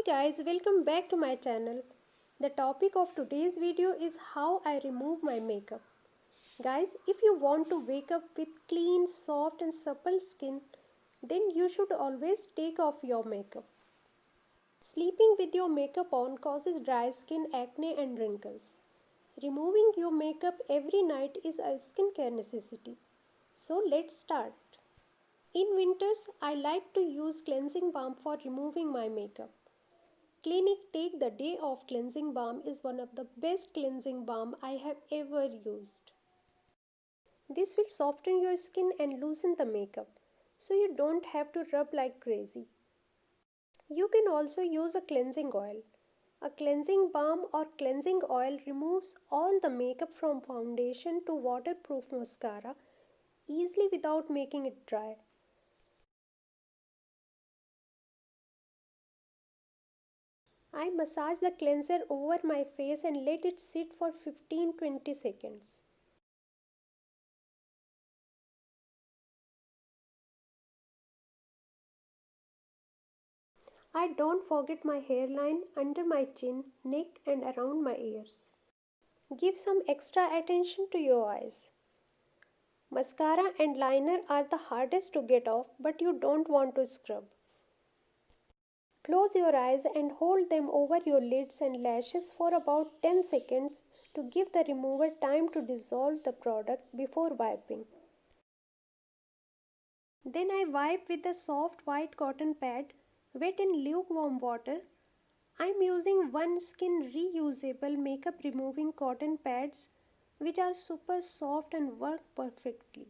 guys, welcome back to my channel. The topic of today's video is how I remove my makeup. Guys, if you want to wake up with clean, soft and supple skin, then you should always take off your makeup. Sleeping with your makeup on causes dry skin, acne and wrinkles. Removing your makeup every night is a skincare necessity. So let's start. In winters, I like to use cleansing balm for removing my makeup. Clinique Take the Day Off Cleansing Balm is one of the best cleansing balm I have ever used. This will soften your skin and loosen the makeup, so you don't have to rub like crazy. You can also use a cleansing oil. A cleansing balm or cleansing oil removes all the makeup from foundation to waterproof mascara easily without making it dry. I massage the cleanser over my face and let it sit for 15-20 seconds. I don't forget my hairline, under my chin, neck and around my ears. Give some extra attention to your eyes. Mascara and liner are the hardest to get off, but you don't want to scrub. Close your eyes and hold them over your lids and lashes for about 10 seconds to give the remover time to dissolve the product before wiping. Then I wipe with a soft white cotton pad wet in lukewarm water. I'm using OneSkin reusable makeup removing cotton pads which are super soft and work perfectly.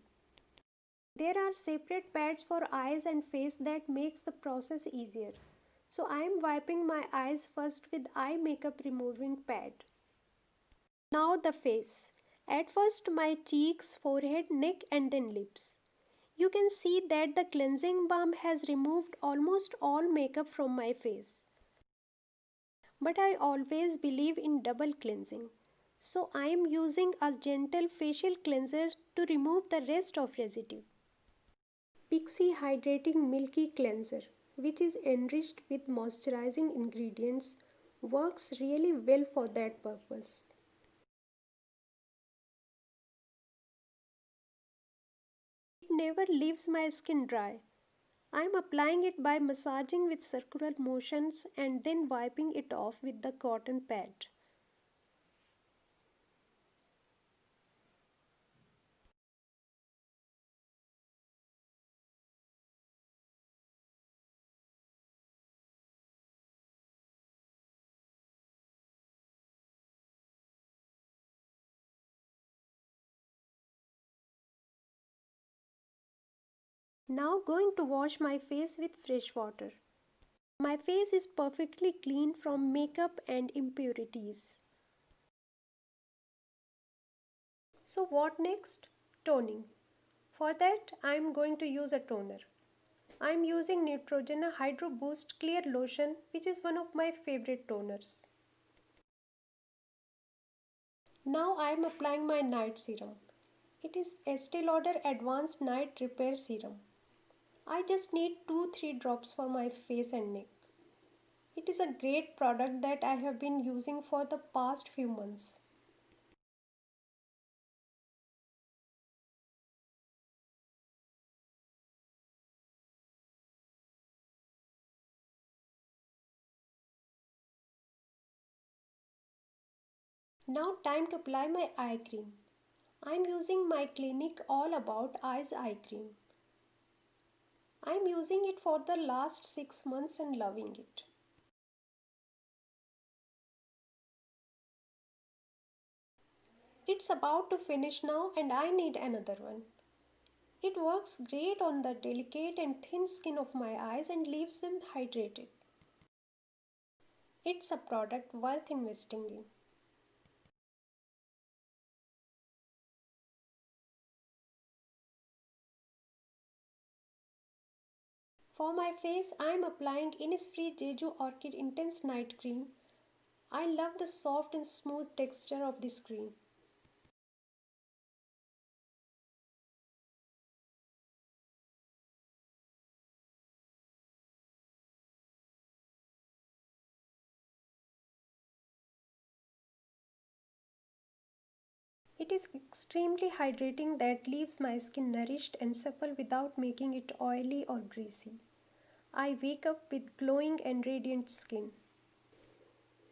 There are separate pads for eyes and face that makes the process easier. So I am wiping my eyes first with eye makeup removing pad. Now the face. At first my cheeks, forehead, neck and then lips. You can see that the cleansing balm has removed almost all makeup from my face. But I always believe in double cleansing. So I am using a gentle facial cleanser to remove the rest of residue. Pixi Hydrating Milky Cleanser, which is enriched with moisturizing ingredients, works really well for that purpose. It never leaves my skin dry. I am applying it by massaging with circular motions and then wiping it off with the cotton pad. Now going to wash my face with fresh water. My face is perfectly clean from makeup and impurities. So what next? Toning. For that I am going to use a toner. I am using Neutrogena Hydro Boost Clear Lotion, which is one of my favorite toners. Now I am applying my night serum. It is Estee Lauder Advanced Night Repair Serum. I just need 2-3 drops for my face and neck. It is a great product that I have been using for the past few months. Now time to apply my eye cream. I am using my Clinique All About Eyes eye cream. I am using it for the last 6 months and loving it. It's about to finish now and I need another one. It works great on the delicate and thin skin of my eyes and leaves them hydrated. It's a product worth investing in. For my face, I am applying Innisfree Jeju Orchid Intense Night Cream. I love the soft and smooth texture of this cream. It is extremely hydrating that leaves my skin nourished and supple without making it oily or greasy. I wake up with glowing and radiant skin.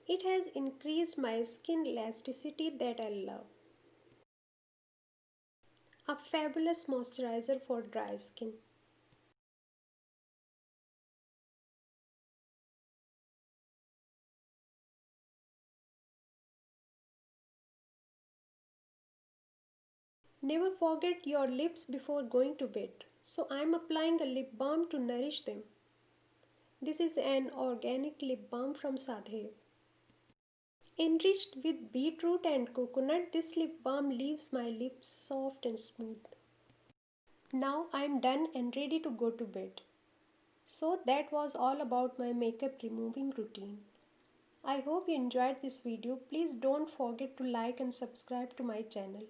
It has increased my skin elasticity that I love. A fabulous moisturizer for dry skin. Never forget your lips before going to bed. So I am applying a lip balm to nourish them. This is an organic lip balm from Sadhya. Enriched with beetroot and coconut, this lip balm leaves my lips soft and smooth. Now I am done and ready to go to bed. So that was all about my makeup removing routine. I hope you enjoyed this video. Please don't forget to like and subscribe to my channel.